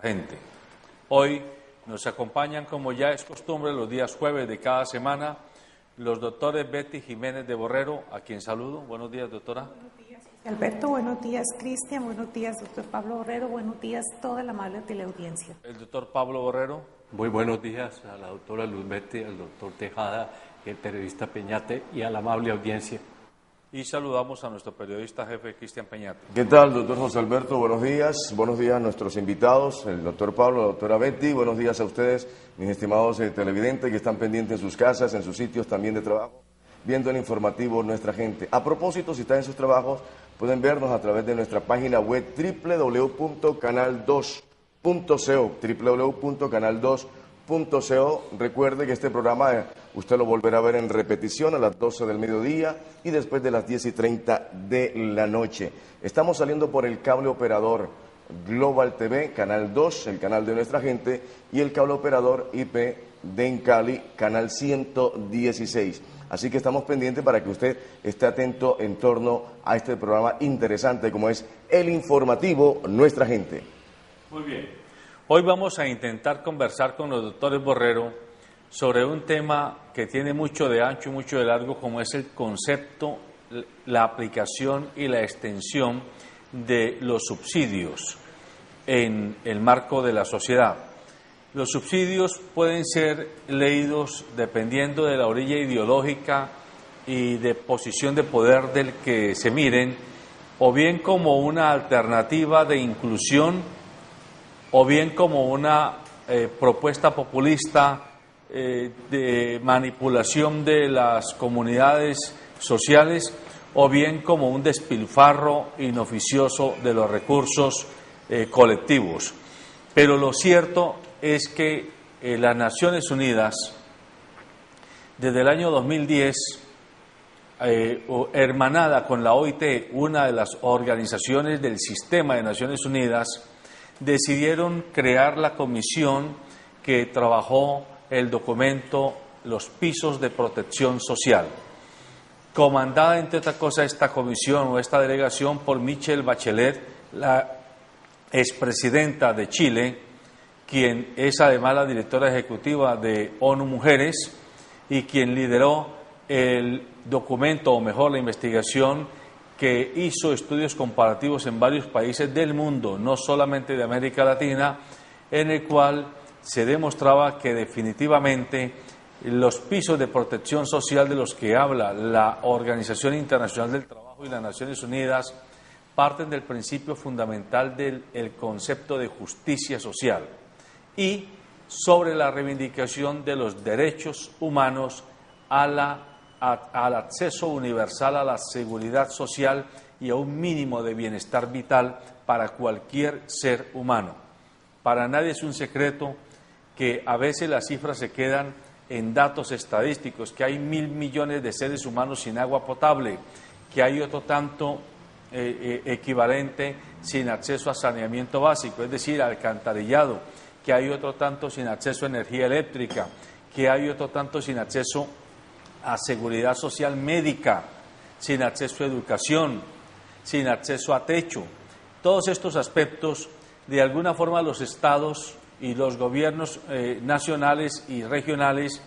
nuestra gente. Hoy nos acompañan, como ya es costumbre, los días jueves de cada semana, los doctores Betty Jiménez de Borrero, a quien saludo. Buenos días, doctora. Buenos días, Alberto. Buenos días, Cristian. Buenos días, doctor Pablo Borrero. Buenos días, toda la amable teleaudiencia. El doctor Pablo Borrero. Muy buenos días a la doctora Luz Betty, al doctor Tejada, el periodista Peñate y a la amable audiencia. Y saludamos a nuestro periodista jefe, Cristian Peñate. ¿Qué tal, doctor José Alberto? Buenos días a nuestros invitados, el doctor Pablo, la doctora Betty. Buenos días a ustedes, mis estimados televidentes que están pendientes en sus casas, en sus sitios también de trabajo, viendo el informativo Nuestra Gente. A propósito, si están en sus trabajos, pueden vernos a través de nuestra página web www.canal2.co, www.canal2.co. Recuerde que este programa usted lo volverá a ver en repetición a las 12 del mediodía y después de las 10:30 de la noche. Estamos saliendo por el cable operador Global TV, Canal 2, el canal de Nuestra Gente, y el cable operador IP de Encali, Canal 116. Así que estamos pendientes para que usted esté atento en torno a este programa interesante como es el informativo Nuestra Gente. Muy bien. Hoy vamos a intentar conversar con los doctores Borrero sobre un tema que tiene mucho de ancho y mucho de largo, como es el concepto, la aplicación y la extensión de los subsidios en el marco de la sociedad. Los subsidios pueden ser leídos dependiendo de la orilla ideológica y de posición de poder del que se miren, o bien como una alternativa de inclusión, o bien como una propuesta populista de manipulación de las comunidades sociales, o bien como un despilfarro inoficioso de los recursos colectivos. Pero lo cierto es que las Naciones Unidas, desde el año 2010, hermanada con la OIT, una de las organizaciones del sistema de Naciones Unidas, decidieron crear la comisión que trabajó el documento Los Pisos de Protección Social, comandada, entre otras cosas, esta comisión o esta delegación por Michelle Bachelet, la expresidenta de Chile, quien es además la directora ejecutiva de ONU Mujeres y quien lideró el documento, o mejor, la investigación que hizo estudios comparativos en varios países del mundo, no solamente de América Latina, en el cual se demostraba que definitivamente los pisos de protección social de los que habla la Organización Internacional del Trabajo y las Naciones Unidas parten del principio fundamental del concepto de justicia social y sobre la reivindicación de los derechos humanos al acceso universal a la seguridad social y a un mínimo de bienestar vital para cualquier ser humano. Para nadie es un secreto que a veces las cifras se quedan en datos estadísticos, que hay 1.000 millones de seres humanos sin agua potable, que hay otro tanto equivalente sin acceso a saneamiento básico, es decir, alcantarillado, que hay otro tanto sin acceso a energía eléctrica, que hay otro tanto sin acceso a seguridad social médica, sin acceso a educación, sin acceso a techo. Todos estos aspectos, de alguna forma, los estados y los gobiernos nacionales y regionales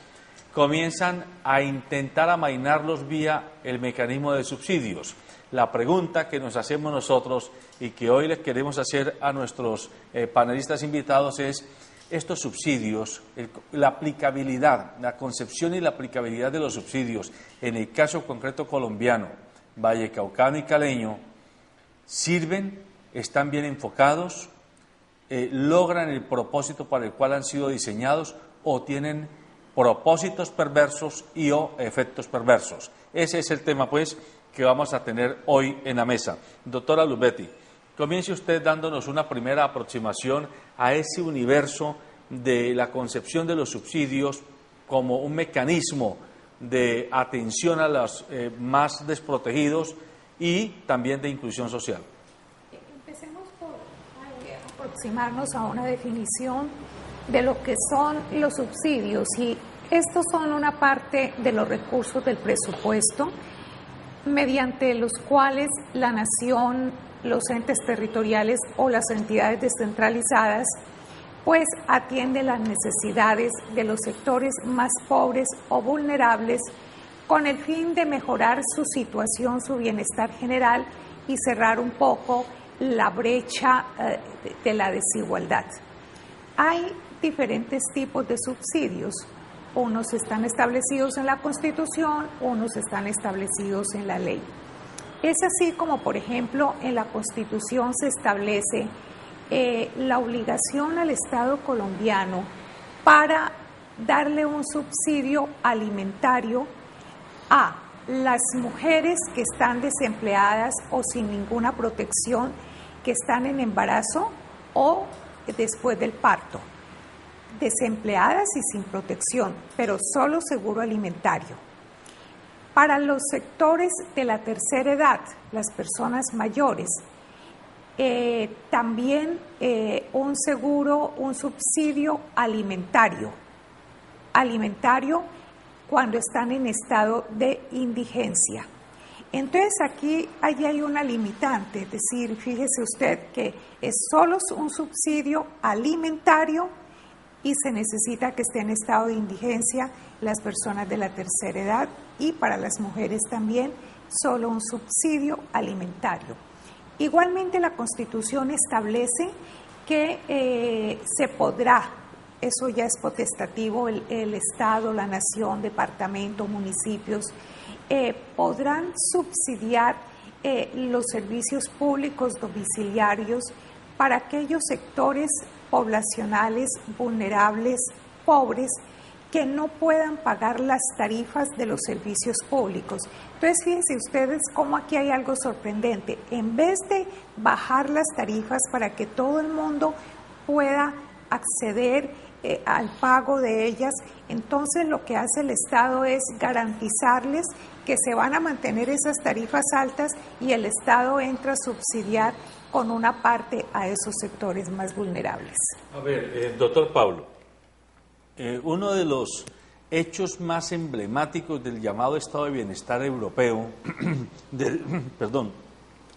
comienzan a intentar amainarlos vía el mecanismo de subsidios. La pregunta que nos hacemos nosotros y que hoy les queremos hacer a nuestros panelistas invitados es: estos subsidios, la aplicabilidad, la concepción y la aplicabilidad de los subsidios, en el caso concreto colombiano, vallecaucano y caleño, ¿sirven? ¿Están bien enfocados? ¿Logran el propósito para el cual han sido diseñados o tienen propósitos perversos y o efectos perversos? Ese es el tema, pues, que vamos a tener hoy en la mesa. Doctora Luz Betty, comience usted dándonos una primera aproximación a ese universo de la concepción de los subsidios como un mecanismo de atención a los más desprotegidos y también de inclusión social. Empecemos por aproximarnos a una definición de lo que son los subsidios, y estos son una parte de los recursos del presupuesto mediante los cuales la nación, los entes territoriales o las entidades descentralizadas pues atiende las necesidades de los sectores más pobres o vulnerables con el fin de mejorar su situación, su bienestar general y cerrar un poco la brecha de la desigualdad. Hay diferentes tipos de subsidios. Unos están establecidos en la Constitución, unos están establecidos en la ley. Es así como, por ejemplo, en la Constitución se establece la obligación al Estado colombiano para darle un subsidio alimentario a las mujeres que están desempleadas o sin ninguna protección, que están en embarazo o después del parto, desempleadas y sin protección, pero solo seguro alimentario. Para los sectores de la tercera edad, las personas mayores, también un seguro, un subsidio alimentario cuando están en estado de indigencia. Entonces aquí hay una limitante, es decir, fíjese usted que es solo un subsidio alimentario y se necesita que esté en estado de indigencia las personas de la tercera edad, y para las mujeres también solo un subsidio alimentario. Igualmente la Constitución establece que se podrá, eso ya es potestativo, el Estado, la Nación, departamento, municipios, podrán subsidiar los servicios públicos domiciliarios para aquellos sectores poblacionales vulnerables, pobres, que no puedan pagar las tarifas de los servicios públicos. Entonces, fíjense ustedes cómo aquí hay algo sorprendente. En vez de bajar las tarifas para que todo el mundo pueda acceder al pago de ellas, entonces lo que hace el Estado es garantizarles que se van a mantener esas tarifas altas y el Estado entra a subsidiar con una parte a esos sectores más vulnerables. A ver, doctor Pablo, uno de los hechos más emblemáticos del llamado Estado de Bienestar europeo,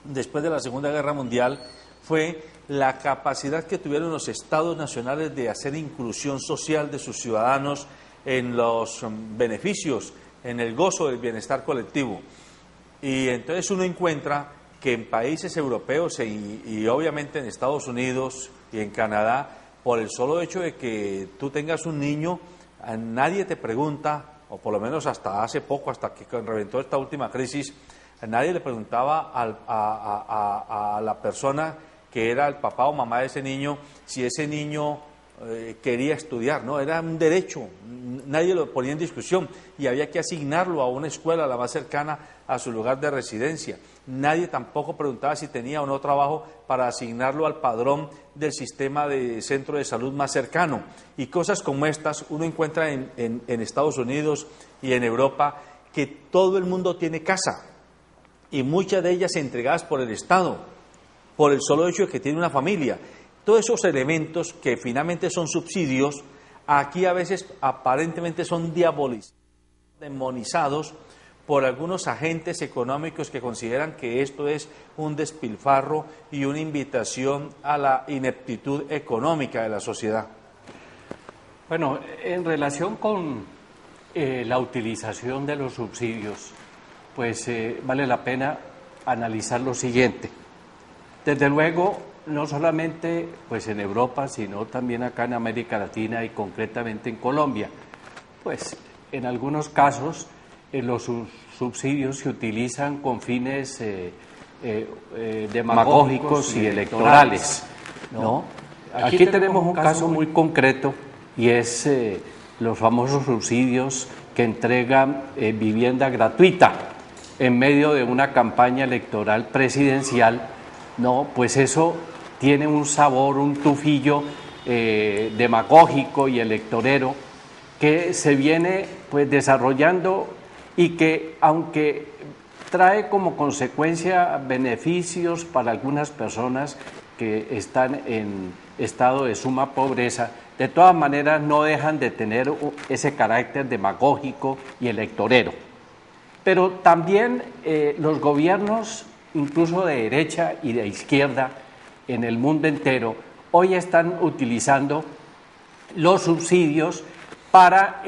después de la Segunda Guerra Mundial, fue la capacidad que tuvieron los estados nacionales de hacer inclusión social de sus ciudadanos en los beneficios, en el gozo del bienestar colectivo. Y entonces uno encuentra que en países europeos y obviamente en Estados Unidos y en Canadá, por el solo hecho de que tú tengas un niño, nadie te pregunta, o por lo menos hasta hace poco, hasta que reventó esta última crisis, nadie le preguntaba a la persona que era el papá o mamá de ese niño si ese niño quería estudiar, ¿no? Era un derecho, nadie lo ponía en discusión y había que asignarlo a una escuela, la más cercana a su lugar de residencia. Nadie tampoco preguntaba si tenía o no trabajo para asignarlo al padrón del sistema de centro de salud más cercano. Y cosas como estas uno encuentra en Estados Unidos y en Europa, que todo el mundo tiene casa y muchas de ellas entregadas por el Estado, por el solo hecho de que tiene una familia. Todos esos elementos que finalmente son subsidios, aquí a veces aparentemente son demonizados por algunos agentes económicos que consideran que esto es un despilfarro y una invitación a la ineptitud económica de la sociedad. Bueno, en relación con la utilización de los subsidios, pues vale la pena analizar lo siguiente. Desde luego, no solamente pues en Europa, sino también acá en América Latina y concretamente en Colombia, pues en algunos casos los subsidios se utilizan con fines demagógicos y electorales, ¿no? Aquí tenemos un caso muy concreto y es los famosos subsidios que entregan vivienda gratuita en medio de una campaña electoral presidencial. No, pues eso tiene un sabor, un tufillo demagógico y electorero que se viene pues desarrollando y que, aunque trae como consecuencia beneficios para algunas personas que están en estado de suma pobreza, de todas maneras no dejan de tener ese carácter demagógico y electorero. Pero también los gobiernos, incluso de derecha y de izquierda, en el mundo entero, hoy están utilizando los subsidios para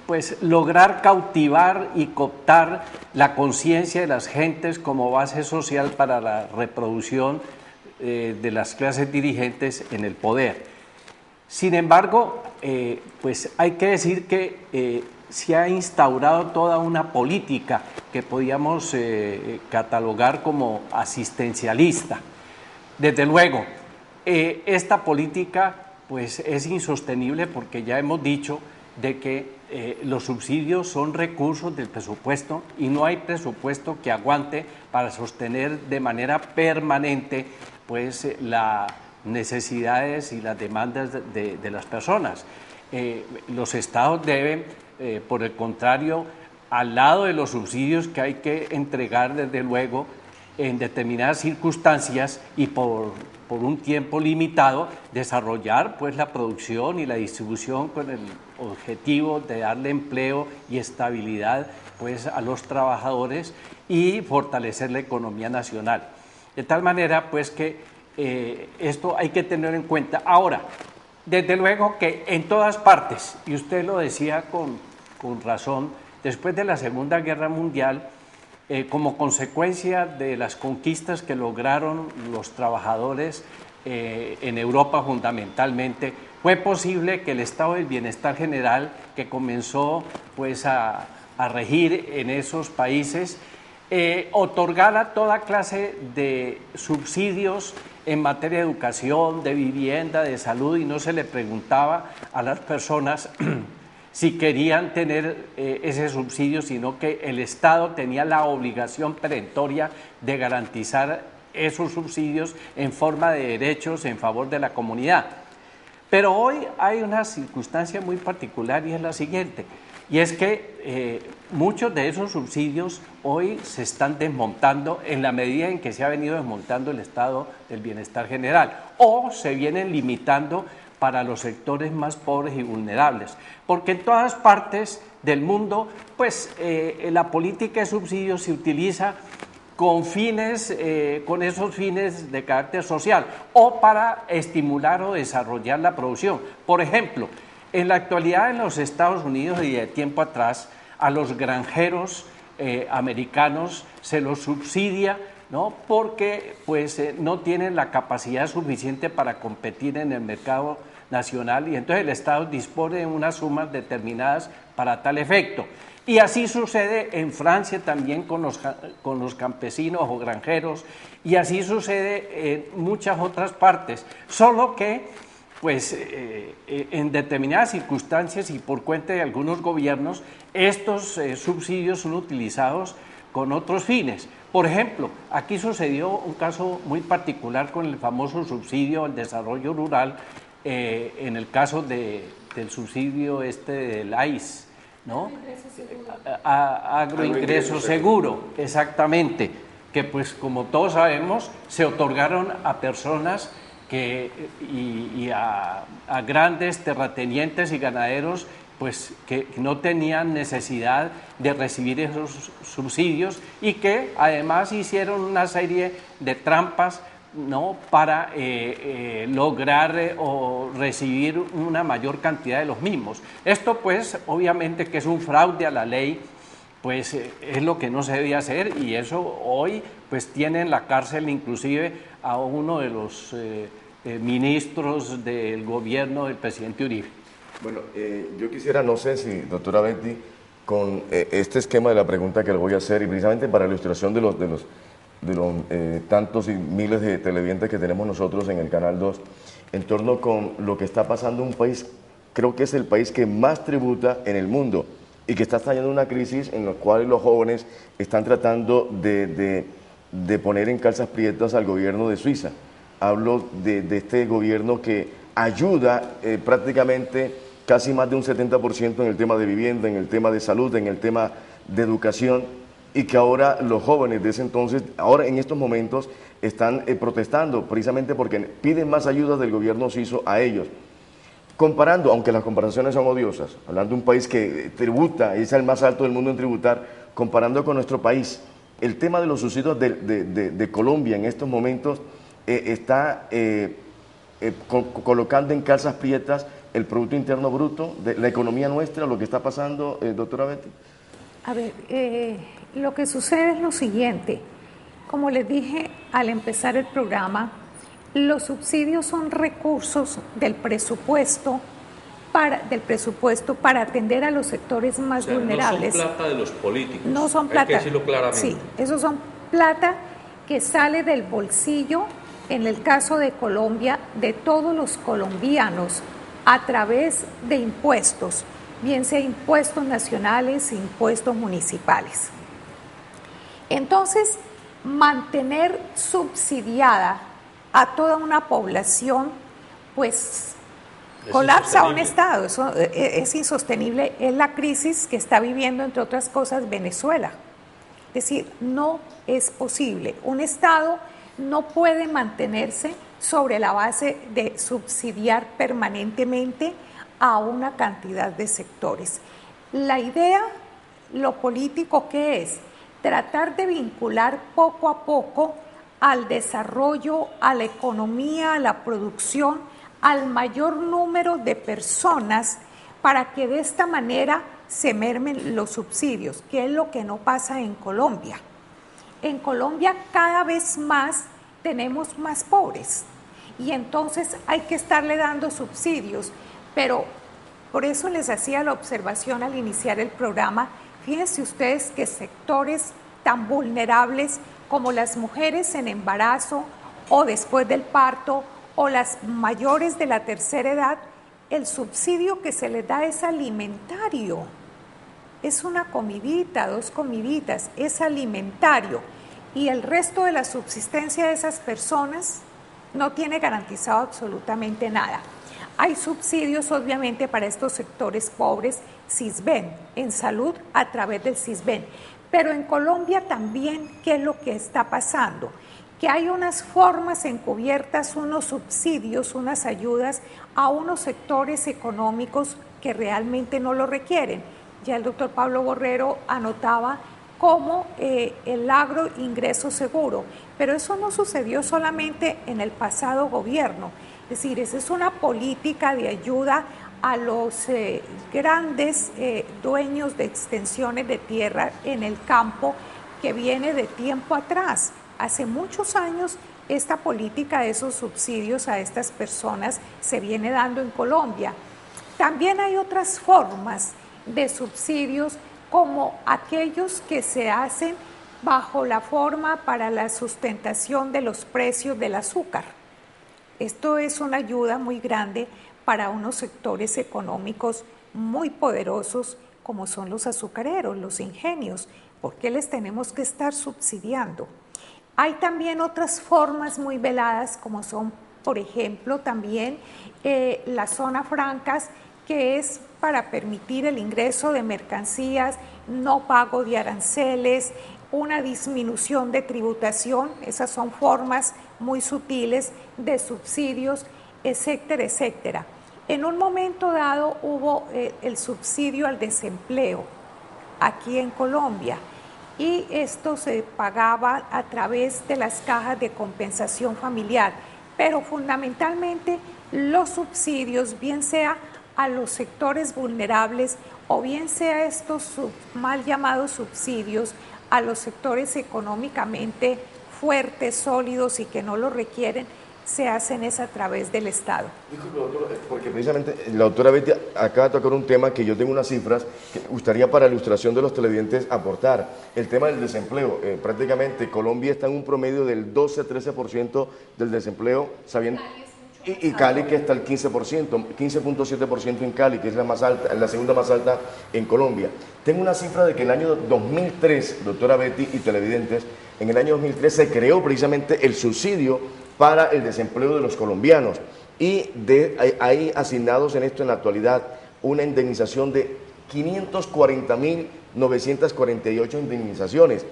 pues lograr cautivar y cooptar la conciencia de las gentes como base social para la reproducción de las clases dirigentes en el poder. Sin embargo, pues hay que decir que se ha instaurado toda una política que podíamos catalogar como asistencialista. Desde luego, esta política pues es insostenible porque ya hemos dicho de que los subsidios son recursos del presupuesto y no hay presupuesto que aguante para sostener de manera permanente pues las necesidades y las demandas de las personas. Los estados deben, por el contrario, al lado de los subsidios que hay que entregar desde luego en determinadas circunstancias y por un tiempo limitado, desarrollar pues la producción y la distribución con el objetivo de darle empleo y estabilidad pues a los trabajadores y fortalecer la economía nacional. De tal manera pues que esto hay que tener en cuenta. Ahora, desde luego que en todas partes, y usted lo decía con razón, después de la Segunda Guerra Mundial, como consecuencia de las conquistas que lograron los trabajadores en Europa fundamentalmente, fue posible que el estado del bienestar general que comenzó pues a regir en esos países otorgara toda clase de subsidios en materia de educación, de vivienda, de salud, y no se le preguntaba a las personas si querían tener ese subsidio, sino que el Estado tenía la obligación perentoria de garantizar esos subsidios en forma de derechos en favor de la comunidad. Pero hoy hay una circunstancia muy particular y es la siguiente, y es que muchos de esos subsidios hoy se están desmontando en la medida en que se ha venido desmontando el estado del bienestar general, o se vienen limitando para los sectores más pobres y vulnerables, porque en todas partes del mundo pues la política de subsidios se utiliza con fines, con esos fines de carácter social o para estimular o desarrollar la producción. Por ejemplo, en la actualidad en los Estados Unidos y de tiempo atrás a los granjeros americanos se los subsidia, ¿no? Porque pues no tienen la capacidad suficiente para competir en el mercado nacional y entonces el Estado dispone de unas sumas determinadas para tal efecto. Y así sucede en Francia también con los campesinos o granjeros, y así sucede en muchas otras partes, solo que pues en determinadas circunstancias y por cuenta de algunos gobiernos estos subsidios son utilizados con otros fines. Por ejemplo, aquí sucedió un caso muy particular con el famoso subsidio al desarrollo rural, en el caso del subsidio del AIS, ¿no? Agroingreso seguro, exactamente, que pues como todos sabemos se otorgaron a personas y a grandes terratenientes y ganaderos pues que no tenían necesidad de recibir esos subsidios y que además hicieron una serie de trampas, ¿no? Para lograr o recibir una mayor cantidad de los mismos. Esto pues obviamente que es un fraude a la ley, pues es lo que no se debía hacer, y eso hoy pues tiene en la cárcel inclusive a uno de los ministros del gobierno del presidente Uribe. Bueno, yo quisiera, no sé si, doctora Betty, con este esquema de la pregunta que le voy a hacer, y precisamente para la ilustración de los tantos y miles de televidentes que tenemos nosotros en el Canal 2, en torno con lo que está pasando en un país, creo que es el país que más tributa en el mundo y que está estallando una crisis en la cual los jóvenes están tratando de poner en calzas prietas al gobierno de Suiza. Hablo de este gobierno que ayuda prácticamente casi más de un 70% en el tema de vivienda, en el tema de salud, en el tema de educación, y que ahora los jóvenes de ese entonces, ahora en estos momentos, están protestando precisamente porque piden más ayuda del gobierno suizo a ellos. Comparando, aunque las comparaciones son odiosas, hablando de un país que tributa, es el más alto del mundo en tributar, comparando con nuestro país, el tema de los subsidios de Colombia en estos momentos está colocando en calzas prietas el Producto Interno Bruto, de la economía nuestra, lo que está pasando, doctora Betty? A ver, lo que sucede es lo siguiente. Como les dije al empezar el programa, los subsidios son recursos del presupuesto para atender a los sectores más vulnerables. No son plata de los políticos. No son plata. Hay que decirlo claramente. Sí, esos son plata que sale del bolsillo, en el caso de Colombia, de todos los colombianos a través de impuestos, bien sea impuestos nacionales, impuestos municipales. Entonces, mantener subsidiada a toda una población, pues colapsa un Estado, eso es insostenible, es la crisis que está viviendo, entre otras cosas, Venezuela. Es decir, no es posible. Un Estado no puede mantenerse sobre la base de subsidiar permanentemente a una cantidad de sectores. La idea, lo político que es, tratar de vincular poco a poco al desarrollo, a la economía, a la producción, al mayor número de personas para que de esta manera se mermen los subsidios, que es lo que no pasa en Colombia. En Colombia cada vez más tenemos más pobres y entonces hay que estarle dando subsidios, pero por eso les hacía la observación al iniciar el programa. Fíjense ustedes que sectores tan vulnerables como las mujeres en embarazo o después del parto o las mayores de la tercera edad, el subsidio que se les da es alimentario. Es una comidita, 2 comiditas, es alimentario. Y el resto de la subsistencia de esas personas no tiene garantizado absolutamente nada. Hay subsidios, obviamente, para estos sectores pobres, SISBEN, en salud a través del SISBEN. Pero en Colombia también, ¿qué es lo que está pasando? Que hay unas formas encubiertas, unos subsidios, unas ayudas a unos sectores económicos que realmente no lo requieren. Ya el doctor Pablo Borrero anotaba como el agro ingreso seguro, pero eso no sucedió solamente en el pasado gobierno. Es decir, esa es una política de ayuda a los grandes dueños de extensiones de tierra en el campo que viene de tiempo atrás. Hace muchos años esta política de esos subsidios a estas personas se viene dando en Colombia. También hay otras formas de subsidios como aquellos que se hacen bajo la forma para la sustentación de los precios del azúcar. Esto es una ayuda muy grande para unos sectores económicos muy poderosos como son los azucareros, los ingenios. ¿Por qué les tenemos que estar subsidiando? Hay también otras formas muy veladas como son, por ejemplo, también las zonas francas, que es para permitir el ingreso de mercancías, no pago de aranceles, una disminución de tributación. Esas son formas muy sutiles de subsidios, etcétera, etcétera. En un momento dado hubo el subsidio al desempleo aquí en Colombia y esto se pagaba a través de las cajas de compensación familiar, pero fundamentalmente los subsidios, bien sea a los sectores vulnerables o bien sea estos mal llamados subsidios a los sectores económicamente fuertes, sólidos y que no lo requieren, se hacen es a través del Estado. Disculpe, doctor, porque precisamente la doctora Betty acaba de tocar un tema que yo tengo unas cifras que me gustaría para ilustración de los televidentes aportar. El tema del desempleo. Prácticamente Colombia está en un promedio del 12-13% del desempleo, sabiendo... Y Cali, que está el 15%, 15.7% en Cali, que es la más alta, la segunda más alta en Colombia. Tengo una cifra de que en el año 2003, doctora Betty y televidentes, en el año 2003 se creó precisamente el subsidio para el desempleo de los colombianos y hay asignados en esto en la actualidad una indemnización de 540.948 indemnizaciones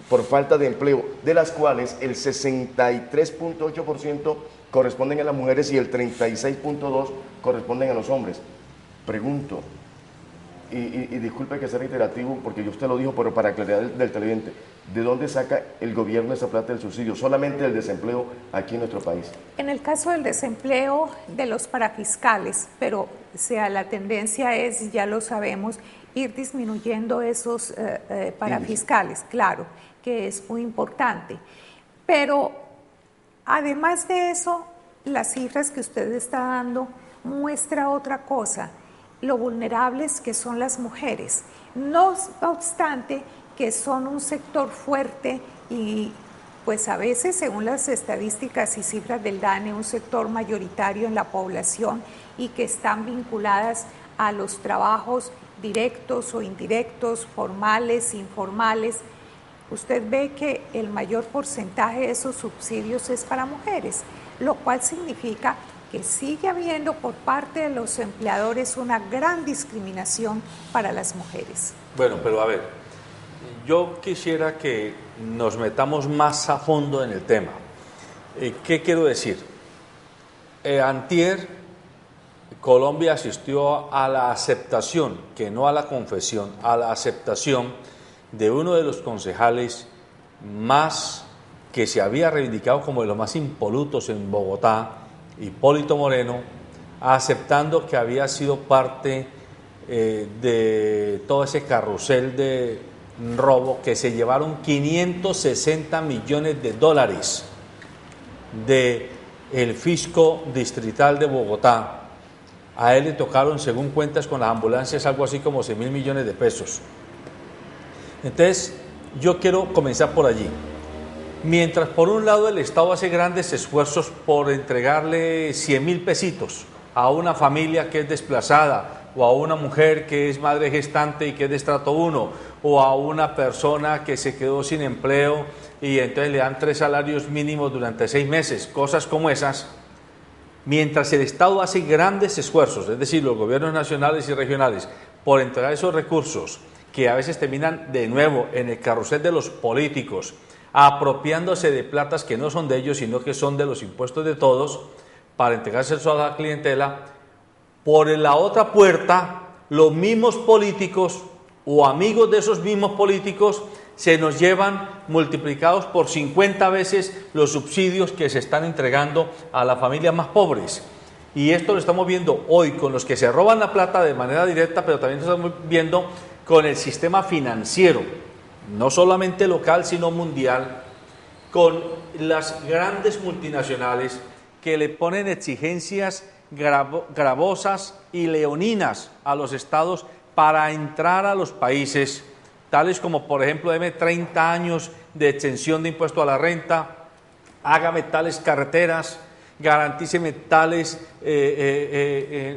por falta de empleo, de las cuales el 63.8% corresponden a las mujeres y el 36.2% corresponden a los hombres. Pregunto, y disculpe que sea reiterativo, porque usted lo dijo, pero para claridad del televidente, ¿de dónde saca el gobierno esa plata del subsidio? ¿Solamente el desempleo aquí en nuestro país? En el caso del desempleo de los parafiscales, pero la tendencia es, ya lo sabemos, ir disminuyendo esos parafiscales, claro, que es muy importante. Pero además de eso, las cifras que usted está dando muestra otra cosa, lo vulnerables que son las mujeres. No obstante que son un sector fuerte y pues a veces, según las estadísticas y cifras del DANE, un sector mayoritario en la población y que están vinculadas a los trabajos directos o indirectos, formales, informales. Usted ve que el mayor porcentaje de esos subsidios es para mujeres, lo cual significa que sigue habiendo por parte de los empleadores una gran discriminación para las mujeres. Bueno, pero a ver, yo quisiera que nos metamos más a fondo en el tema. ¿Qué quiero decir? Antier, Colombia asistió a la aceptación, que no a la confesión, a la aceptación de uno de los concejales más que se había reivindicado como de los más impolutos en Bogotá, Hipólito Moreno, aceptando que había sido parte de todo ese carrusel de robo, que se llevaron 560 millones de dólares del fisco distrital de Bogotá. A él le tocaron, según cuentas con las ambulancias, algo así como 6.000 millones de pesos. Entonces, yo quiero comenzar por allí. Mientras por un lado el Estado hace grandes esfuerzos por entregarle 100.000 pesitos a una familia que es desplazada, o a una mujer que es madre gestante y que es de estrato 1, o a una persona que se quedó sin empleo y entonces le dan 3 salarios mínimos durante 6 meses, cosas como esas. Mientras el Estado hace grandes esfuerzos, es decir, los gobiernos nacionales y regionales, por entregar esos recursos que a veces terminan de nuevo en el carrusel de los políticos, apropiándose de platas que no son de ellos, sino que son de los impuestos de todos, para entregarse a la clientela, por la otra puerta, los mismos políticos o amigos de esos mismos políticos se nos llevan multiplicados por 50 veces los subsidios que se están entregando a las familias más pobres. Y esto lo estamos viendo hoy con los que se roban la plata de manera directa, pero también lo estamos viendo con el sistema financiero, no solamente local, sino mundial, con las grandes multinacionales que le ponen exigencias gravosas y leoninas a los estados para entrar a los países, tales como, por ejemplo, deme 30 años de exención de impuesto a la renta, hágame tales carreteras, garantíceme tales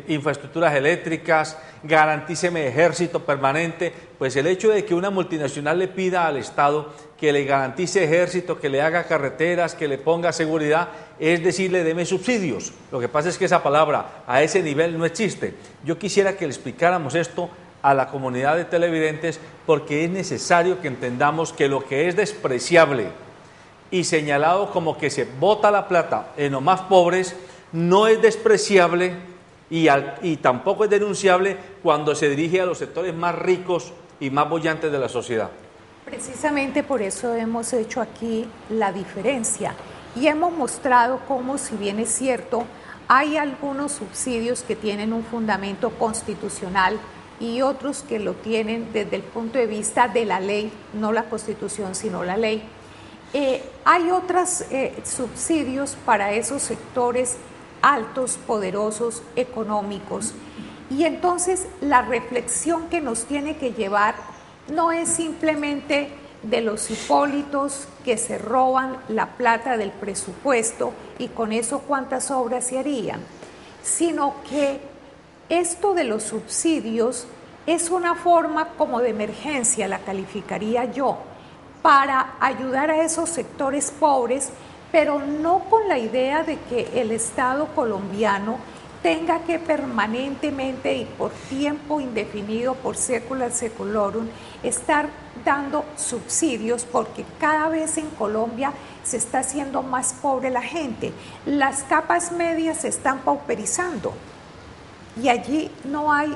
infraestructuras eléctricas, garantíceme ejército permanente. Pues el hecho de que una multinacional le pida al Estado que le garantice ejército, que le haga carreteras, que le ponga seguridad, es decirle, deme subsidios. Lo que pasa es que esa palabra a ese nivel no existe. Yo quisiera que le explicáramos esto a la comunidad de televidentes, porque es necesario que entendamos que lo que es despreciable y señalado como que se bota la plata en los más pobres, no es despreciable y tampoco es denunciable cuando se dirige a los sectores más ricos y más bollantes de la sociedad. Precisamente por eso hemos hecho aquí la diferencia y hemos mostrado cómo, si bien es cierto, hay algunos subsidios que tienen un fundamento constitucional y otros que lo tienen desde el punto de vista de la ley, no la Constitución, sino la ley. Hay otros subsidios para esos sectores altos, poderosos, económicos. Y entonces la reflexión que nos tiene que llevar no es simplemente de los hipólitos que se roban la plata del presupuesto y con eso cuántas obras se harían, sino que esto de los subsidios es una forma como de emergencia, la calificaría yo, para ayudar a esos sectores pobres, pero no con la idea de que el Estado colombiano tenga que permanentemente y por tiempo indefinido, por sécula seculorum, estar dando subsidios, porque cada vez en Colombia se está haciendo más pobre la gente. Las capas medias se están pauperizando y allí no hay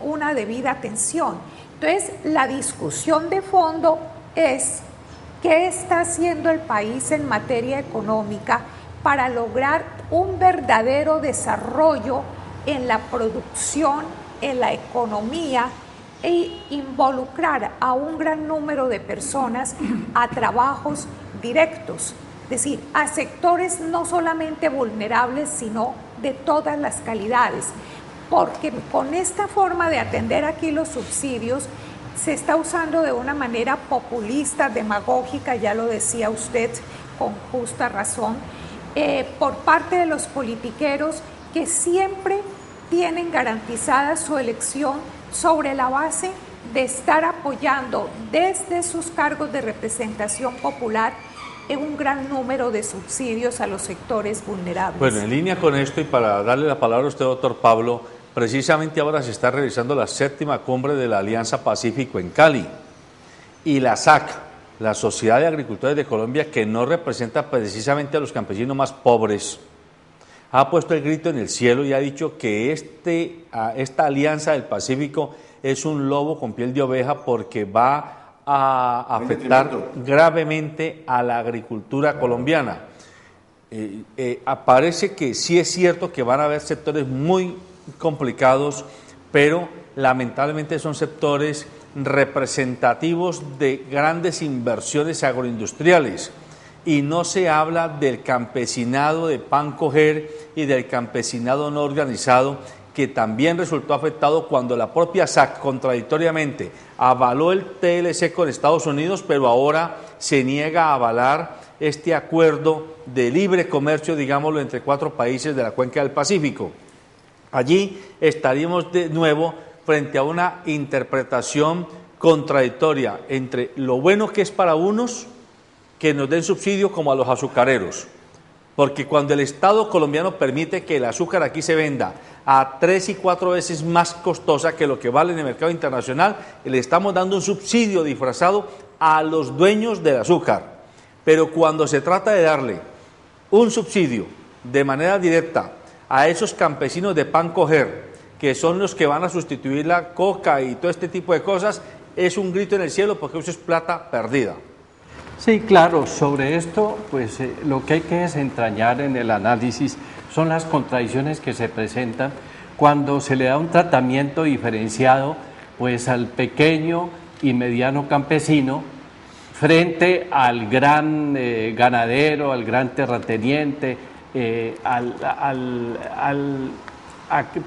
una debida atención. Entonces, la discusión de fondo es qué está haciendo el país en materia económica para lograr un verdadero desarrollo en la producción, en la economía, e involucrar a un gran número de personas a trabajos directos, es decir, a sectores no solamente vulnerables, sino de todas las calidades, porque con esta forma de atender aquí los subsidios se está usando de una manera populista, demagógica, ya lo decía usted con justa razón, por parte de los politiqueros que siempre tienen garantizada su elección sobre la base de estar apoyando desde sus cargos de representación popular en un gran número de subsidios a los sectores vulnerables. Bueno, en línea con esto y para darle la palabra a usted, doctor Pablo, precisamente ahora se está realizando la 7ª cumbre de la Alianza Pacífico en Cali y la SAC, la Sociedad de Agricultores de Colombia, que no representa precisamente a los campesinos más pobres, ha puesto el grito en el cielo y ha dicho que esta Alianza del Pacífico es un lobo con piel de oveja porque va a afectar gravemente a la agricultura colombiana. Parece que sí es cierto que van a haber sectores muy complicados, pero lamentablemente son sectores representativos de grandes inversiones agroindustriales. Y no se habla del campesinado de pan coger y del campesinado no organizado, que también resultó afectado cuando la propia SAC contradictoriamente avaló el TLC con Estados Unidos, pero ahora se niega a avalar este acuerdo de libre comercio, digámoslo, entre 4 países de la cuenca del Pacífico. Allí estaríamos de nuevo frente a una interpretación contradictoria entre lo bueno que es para unos que nos den subsidio como a los azucareros, porque cuando el Estado colombiano permite que el azúcar aquí se venda a 3 y 4 veces más costosa que lo que vale en el mercado internacional, le estamos dando un subsidio disfrazado a los dueños del azúcar. Pero cuando se trata de darle un subsidio de manera directa a esos campesinos de pan coger, que son los que van a sustituir la coca y todo este tipo de cosas, es un grito en el cielo porque eso es plata perdida. Sí, claro, sobre esto, pues lo que hay que desentrañar en el análisis son las contradicciones que se presentan cuando se le da un tratamiento diferenciado pues al pequeño y mediano campesino frente al gran ganadero, al gran terrateniente, al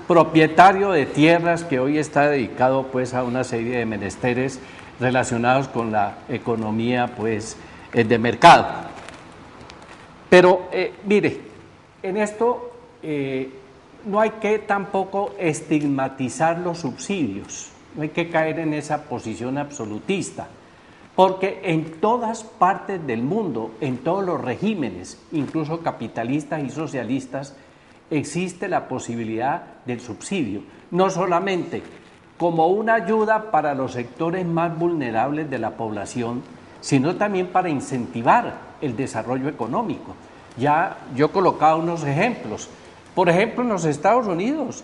propietario de tierras que hoy está dedicado pues a una serie de menesteres relacionados con la economía pues de mercado. Pero mire, en esto no hay que tampoco estigmatizar los subsidios, no hay que caer en esa posición absolutista, porque en todas partes del mundo, en todos los regímenes, incluso capitalistas y socialistas, existe la posibilidad del subsidio, no solamente como una ayuda para los sectores más vulnerables de la población, sino también para incentivar el desarrollo económico. Ya yo colocaba unos ejemplos. Por ejemplo, en los Estados Unidos,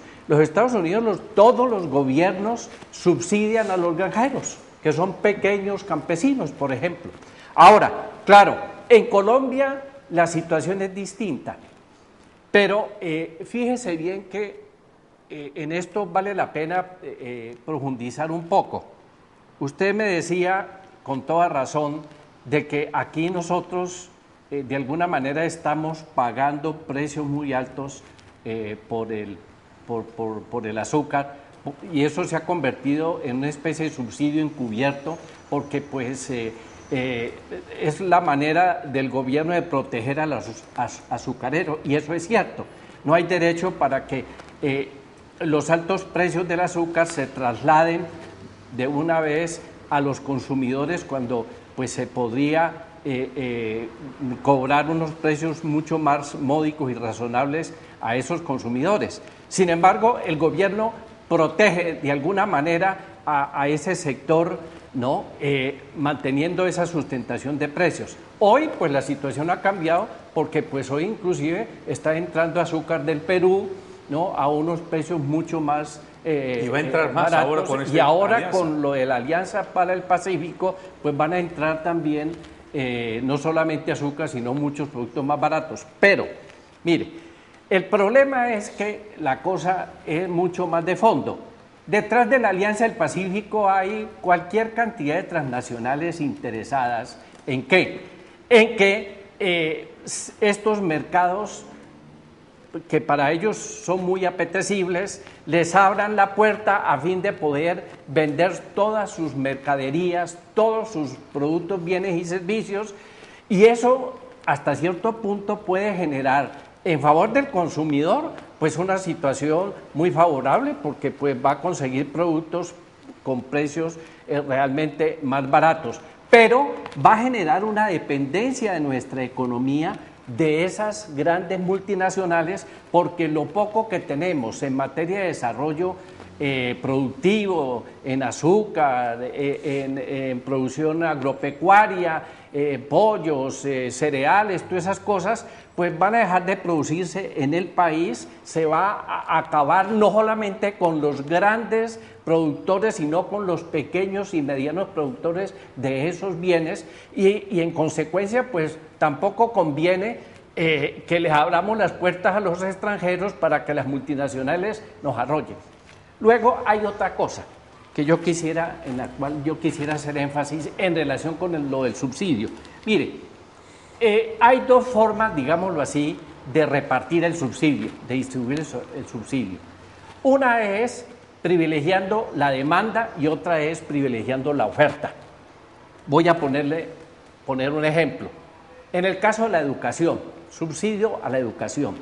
todos los gobiernos subsidian a los granjeros, que son pequeños campesinos, por ejemplo. Ahora, claro, en Colombia la situación es distinta, pero fíjese bien que en esto vale la pena profundizar un poco. Usted me decía con toda razón de que aquí nosotros de alguna manera estamos pagando precios muy altos por el azúcar, y eso se ha convertido en una especie de subsidio encubierto porque pues es la manera del gobierno de proteger a los azucareros, y eso es cierto. No hay derecho para que los altos precios del azúcar se trasladen de una vez a los consumidores cuando pues se podría cobrar unos precios mucho más módicos y razonables a esos consumidores. Sin embargo, el gobierno protege de alguna manera a ese sector, ¿no? Manteniendo esa sustentación de precios. Hoy pues la situación ha cambiado porque pues hoy inclusive está entrando azúcar del Perú, ¿no? A unos precios mucho más y va a entrar más baratos, ahora con y ahora alianza. con lo de la Alianza para el Pacífico, pues van a entrar también no solamente azúcar, sino muchos productos más baratos. Pero, mire, el problema es que la cosa es mucho más de fondo. Detrás de la Alianza del Pacífico hay cualquier cantidad de transnacionales interesadas ¿en qué? En que estos mercados que para ellos son muy apetecibles, les abran la puerta a fin de poder vender todas sus mercaderías, todos sus productos, bienes y servicios, y eso hasta cierto punto puede generar en favor del consumidor pues una situación muy favorable, porque pues va a conseguir productos con precios realmente más baratos, pero va a generar una dependencia de nuestra economía de esas grandes multinacionales, porque lo poco que tenemos en materia de desarrollo productivo, en azúcar, en producción agropecuaria, pollos, cereales, todas esas cosas, pues van a dejar de producirse en el país. Se va a acabar no solamente con los grandes productores, sino con los pequeños y medianos productores de esos bienes, y en consecuencia pues tampoco conviene que les abramos las puertas a los extranjeros para que las multinacionales nos arrollen. Luego hay otra cosa que yo quisiera, en la cual yo quisiera hacer énfasis en relación con lo del subsidio. Mire, hay dos formas, digámoslo así, de repartir el subsidio, de distribuir el subsidio. Una es privilegiando la demanda y otra es privilegiando la oferta. Voy a poner un ejemplo. En el caso de la educación, subsidio a la educación.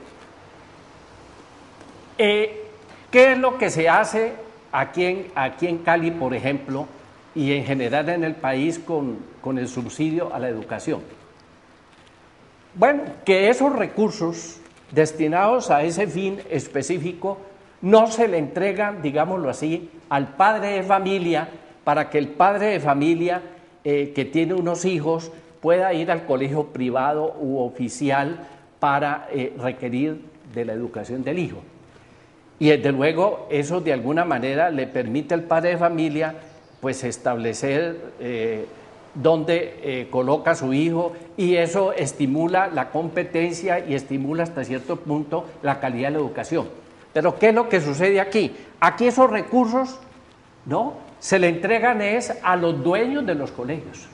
¿Qué es lo que se hace aquí en Cali, por ejemplo, y en general en el país con el subsidio a la educación? Bueno, que esos recursos destinados a ese fin específico no se le entregan, digámoslo así, al padre de familia, para que el padre de familia que tiene unos hijos pueda ir al colegio privado u oficial para requerir de la educación del hijo. Y desde luego eso de alguna manera le permite al padre de familia pues establecer dónde coloca a su hijo, y eso estimula la competencia y estimula hasta cierto punto la calidad de la educación. Pero ¿qué es lo que sucede aquí? Aquí esos recursos, ¿no?, se le entregan a los dueños de los colegios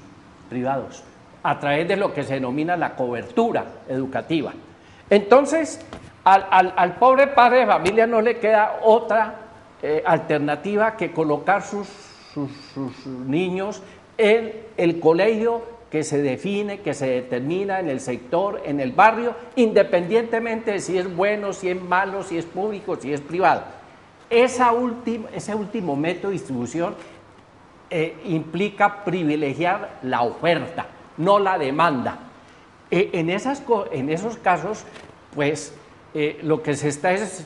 privados, a través de lo que se denomina la cobertura educativa. Entonces, al pobre padre de familia no le queda otra alternativa que colocar sus niños en el colegio que se define, que se determina en el sector, en el barrio, independientemente de si es bueno, si es malo, si es público, si es privado. Ese último método de distribución implica privilegiar la oferta, no la demanda. En esos casos, pues lo que se está es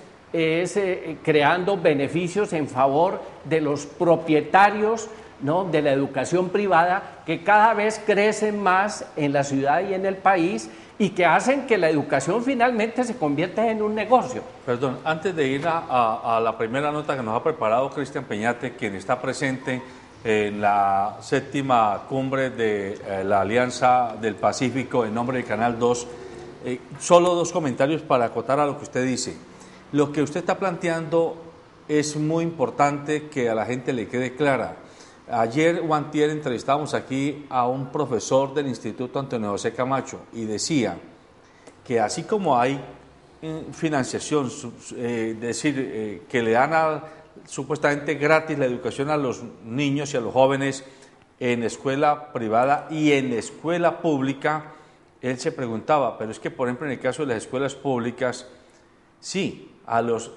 creando beneficios en favor de los propietarios, ¿no?, de la educación privada, que cada vez crecen más en la ciudad y en el país, y que hacen que la educación finalmente se convierta en un negocio. Perdón, antes de ir a la primera nota que nos ha preparado Cristian Peñate, quien está presente en la 7ª cumbre de la Alianza del Pacífico en nombre del Canal 2, solo dos comentarios para acotar a lo que usted dice. Lo que usted está planteando es muy importante que a la gente le quede clara. Ayer o antier entrevistamos aquí a un profesor del Instituto Antonio José Camacho y decía que así como hay financiación, que le dan supuestamente gratis la educación a los niños y a los jóvenes en escuela privada y en escuela pública, él se preguntaba, pero es que por ejemplo en el caso de las escuelas públicas, sí, a los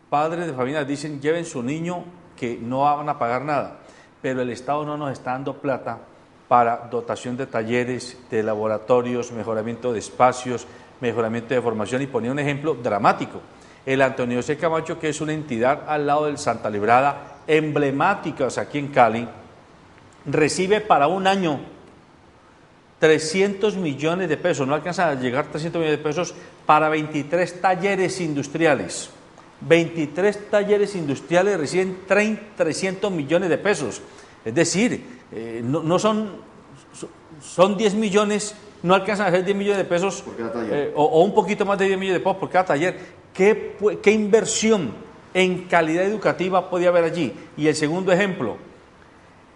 padres de familia dicen lleven su niño que no van a pagar nada, pero el Estado no nos está dando plata para dotación de talleres, de laboratorios, mejoramiento de espacios, mejoramiento de formación, y ponía un ejemplo dramático. El Antonio José Camacho, que es una entidad al lado del Santa Librada, emblemáticas aquí en Cali, recibe para un año 300 millones de pesos, no alcanza a llegar a 300 millones de pesos para 23 talleres industriales. 23 talleres industriales reciben 300 millones de pesos. Es decir, no son 10 millones, no alcanzan a ser 10 millones de pesos o un poquito más de 10 millones de pesos por cada taller. ¿Qué inversión en calidad educativa podía haber allí? Y el segundo ejemplo,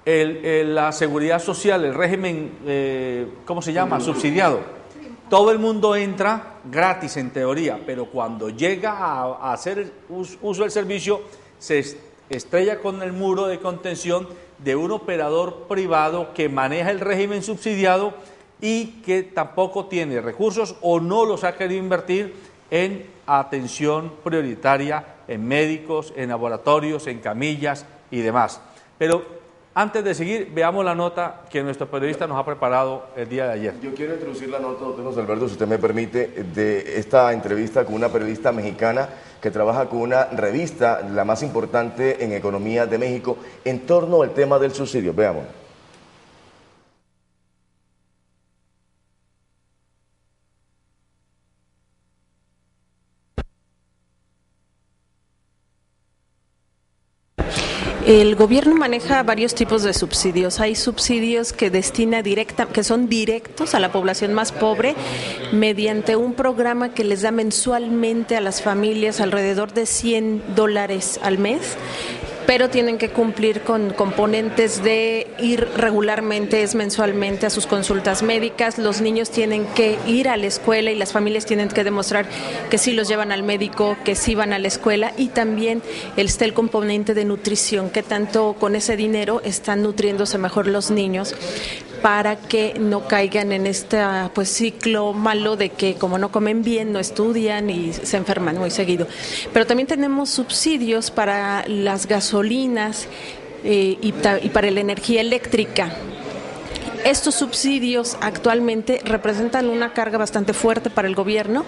la seguridad social, el régimen, ¿cómo se llama? Subsidiado. Todo el mundo entra gratis en teoría, pero cuando llega a hacer uso del servicio, se estrella con el muro de contención de un operador privado que maneja el régimen subsidiado y que tampoco tiene recursos o no los ha querido invertir en atención prioritaria, en médicos, en laboratorios, en camillas y demás. Pero antes de seguir, veamos la nota que nuestro periodista nos ha preparado el día de ayer. Yo quiero introducir la nota, doctor José Alberto, si usted me permite, de esta entrevista con una periodista mexicana que trabaja con una revista, la más importante en economía de México, en torno al tema del subsidio. Veamos. El gobierno maneja varios tipos de subsidios. Hay subsidios que que son directos a la población más pobre mediante un programa que les da mensualmente a las familias alrededor de $100 al mes, pero tienen que cumplir con componentes de ir regularmente, mensualmente a sus consultas médicas. Los niños tienen que ir a la escuela y las familias tienen que demostrar que sí los llevan al médico, que sí van a la escuela, y también está el componente de nutrición, que tanto con ese dinero están nutriéndose mejor los niños para que no caigan en este ciclo malo de que como no comen bien, no estudian y se enferman muy seguido. Pero también tenemos subsidios para las gasolinas y para la energía eléctrica. Estos subsidios actualmente representan una carga bastante fuerte para el gobierno,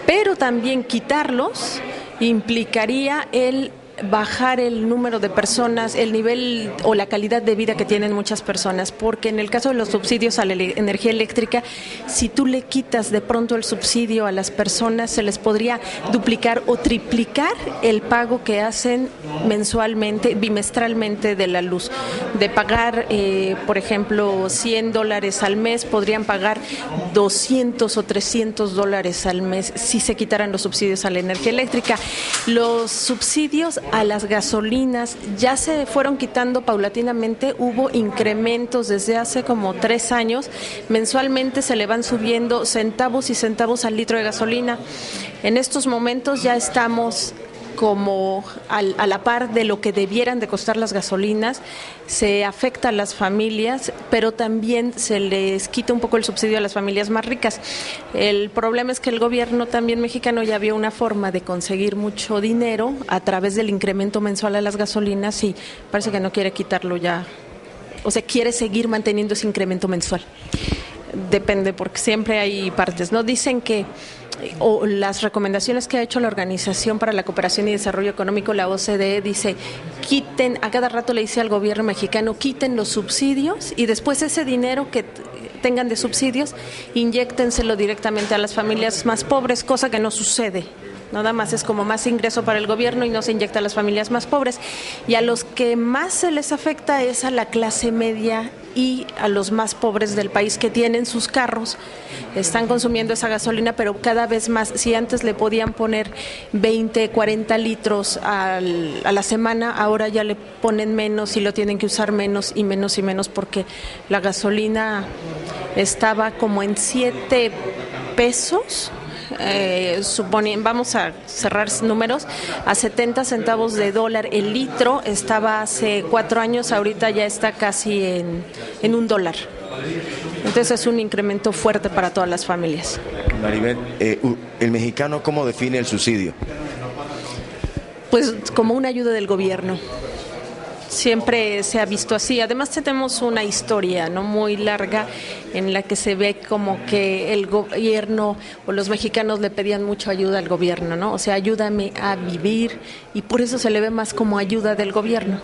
pero también quitarlos implicaría el bajar el número de personas, el nivel o la calidad de vida que tienen muchas personas, porque en el caso de los subsidios a la energía eléctrica, si tú le quitas de pronto el subsidio a las personas, se les podría duplicar o triplicar el pago que hacen mensualmente, bimestralmente de la luz. De pagar, por ejemplo, $100 al mes, podrían pagar $200 o $300 al mes si se quitaran los subsidios a la energía eléctrica. Los subsidios a las gasolinas ya se fueron quitando paulatinamente, hubo incrementos desde hace como 3 años, mensualmente se le van subiendo centavos y centavos al litro de gasolina. En estos momentos ya estamos como a la par de lo que debieran de costar las gasolinas. Se afecta a las familias, pero también se les quita un poco el subsidio a las familias más ricas. El problema es que el gobierno también mexicano ya vio una forma de conseguir mucho dinero a través del incremento mensual a las gasolinas y parece que no quiere quitarlo ya, o sea, quiere seguir manteniendo ese incremento mensual. Depende, porque siempre hay partes, ¿no? Dicen que o las recomendaciones que ha hecho la Organización para la Cooperación y Desarrollo Económico, la OCDE, dice, quiten, a cada rato le dice al gobierno mexicano, quiten los subsidios y después ese dinero que tengan de subsidios, inyéctenselo directamente a las familias más pobres, cosa que no sucede. Nada más es como más ingreso para el gobierno y no se inyecta a las familias más pobres. Y a los que más se les afecta es a la clase media y a los más pobres del país que tienen sus carros, están consumiendo esa gasolina, pero cada vez más. Si antes le podían poner 20, 40 litros a la semana, ahora ya le ponen menos y lo tienen que usar menos y menos y menos, porque la gasolina estaba como en 7 pesos. Vamos a cerrar números, a 70 centavos de dólar el litro, estaba hace 4 años, ahorita ya está casi en $1. Entonces es un incremento fuerte para todas las familias. Maribel, ¿el mexicano cómo define el subsidio? Pues como una ayuda del gobierno. Siempre se ha visto así. Además tenemos una historia, ¿no?, muy larga en la que se ve como que el gobierno o los mexicanos le pedían mucho ayuda al gobierno, ¿no? O sea, ayúdame a vivir, y por eso se le ve más como ayuda del gobierno.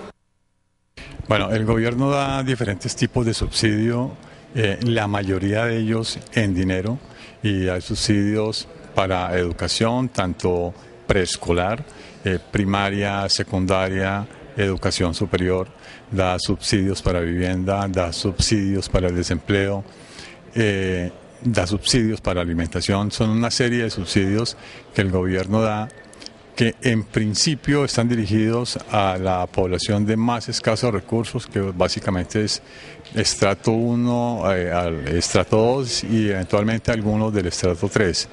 Bueno, el gobierno da diferentes tipos de subsidio, la mayoría de ellos en dinero, y hay subsidios para educación, tanto preescolar primaria, secundaria, educación superior, da subsidios para vivienda, da subsidios para el desempleo, da subsidios para alimentación. Son una serie de subsidios que el gobierno da, que en principio están dirigidos a la población de más escasos recursos, que básicamente es estrato 1, al estrato 2 y eventualmente algunos del estrato 3.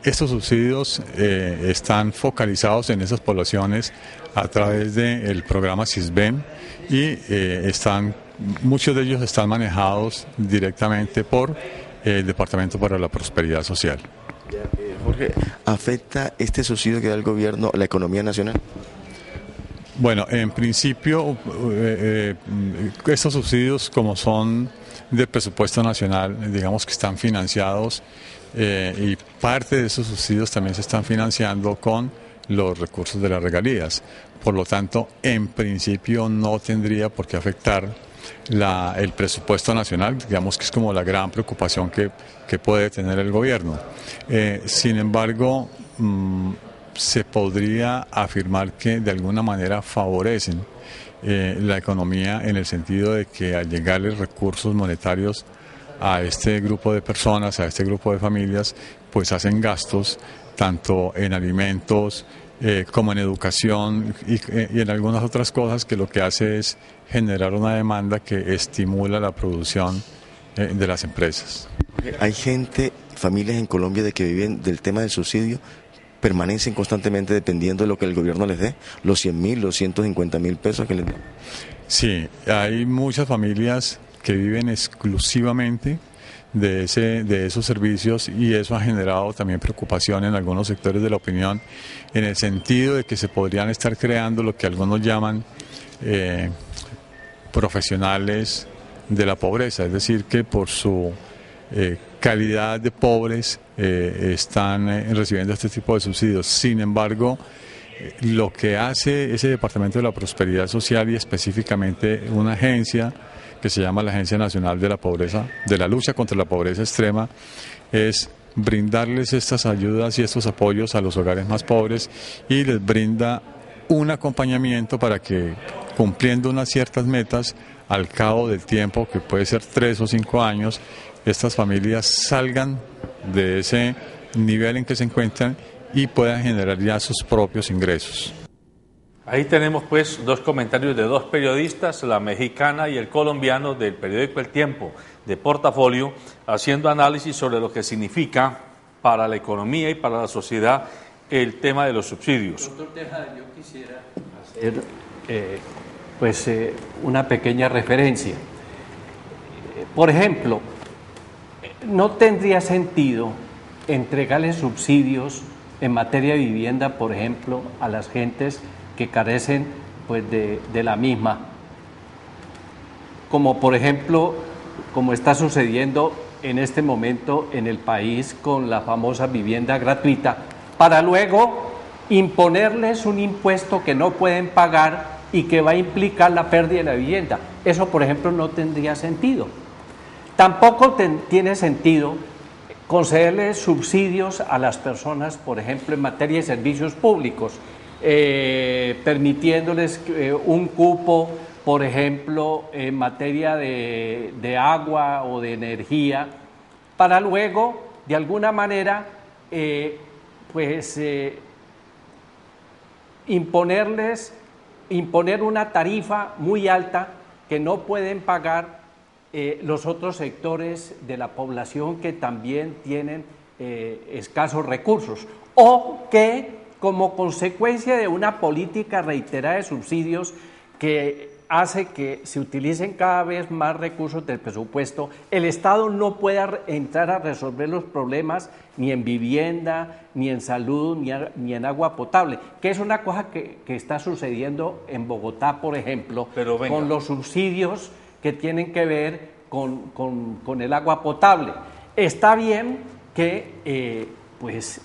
Estos subsidios están focalizados en esas poblaciones a través del programa SISBEN y muchos de ellos están manejados directamente por el Departamento para la Prosperidad Social. Jorge, ¿afecta este subsidio que da el gobierno a la economía nacional? Bueno, en principio, estos subsidios, como son del presupuesto nacional, digamos que están financiados y parte de esos subsidios también se están financiando con los recursos de las regalías. Por lo tanto, en principio no tendría por qué afectar el presupuesto nacional, digamos que es como la gran preocupación que puede tener el gobierno. Sin embargo, se podría afirmar que de alguna manera favorecen la economía en el sentido de que al llegarles recursos monetarios a este grupo de personas, a este grupo de familias, pues hacen gastos tanto en alimentos como en educación y en algunas otras cosas, que lo que hace es generar una demanda que estimula la producción de las empresas. Hay familias en Colombia de que viven del tema del subsidio, permanecen constantemente dependiendo de lo que el gobierno les dé, los 100.000, los 150.000 pesos que les dé. Sí, hay muchas familias que viven exclusivamente de esos servicios, y eso ha generado también preocupación en algunos sectores de la opinión, en el sentido de que se podrían estar creando lo que algunos llaman profesionales de la pobreza, es decir, que por su calidad de pobres están recibiendo este tipo de subsidios. Sin embargo, lo que hace ese Departamento de la Prosperidad Social, y específicamente una agencia que se llama la Agencia Nacional de la Pobreza, de la Lucha contra la Pobreza Extrema, es brindarles estas ayudas y estos apoyos a los hogares más pobres, y les brinda un acompañamiento para que, cumpliendo unas ciertas metas, al cabo del tiempo, que puede ser 3 o 5 años, estas familias salgan de ese nivel en que se encuentran y puedan generar ya sus propios ingresos. Ahí tenemos pues dos comentarios de dos periodistas, la mexicana y el colombiano, del periódico El Tiempo, de Portafolio, haciendo análisis sobre lo que significa para la economía y para la sociedad el tema de los subsidios. Doctor Tejada, yo quisiera hacer una pequeña referencia. Por ejemplo, no tendría sentido entregarles subsidios en materia de vivienda, por ejemplo, a las gentes que carecen pues de la misma, como por ejemplo, como está sucediendo en este momento en el país con la famosa vivienda gratuita, para luego imponerles un impuesto que no pueden pagar y que va a implicar la pérdida de la vivienda. Eso, por ejemplo, no tendría sentido. Tampoco tiene sentido concederles subsidios a las personas, por ejemplo, en materia de servicios públicos, permitiéndoles un cupo, por ejemplo, en materia de agua o de energía, para luego, de alguna manera, imponer una tarifa muy alta que no pueden pagar los otros sectores de la población que también tienen escasos recursos, o que como consecuencia de una política reiterada de subsidios que hace que se utilicen cada vez más recursos del presupuesto, el Estado no pueda entrar a resolver los problemas ni en vivienda, ni en salud, ni en agua potable, que es una cosa que está sucediendo en Bogotá, por ejemplo, con los subsidios que tienen que ver con el agua potable. Está bien que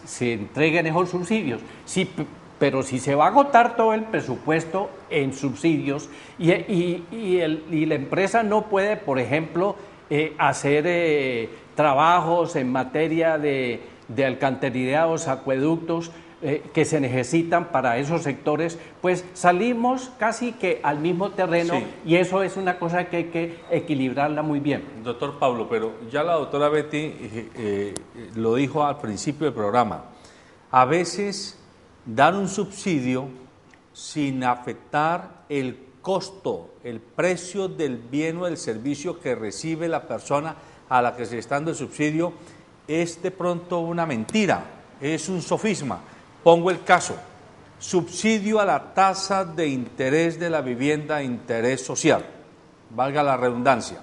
se entreguen esos subsidios, sí, pero si se va a agotar todo el presupuesto en subsidios y la empresa no puede, por ejemplo, hacer trabajos en materia de alcantarillados, acueductos, que se necesitan para esos sectores, pues salimos casi que al mismo terreno, sí. Y eso es una cosa que hay que equilibrarla muy bien. Doctor Pablo, pero ya la doctora Betty lo dijo al principio del programa, a veces dar un subsidio sin afectar el costo, el precio del bien o del servicio que recibe la persona a la que se está dando el subsidio, es de pronto una mentira, es un sofisma. Pongo el caso, subsidio a la tasa de interés de la vivienda, interés social, valga la redundancia.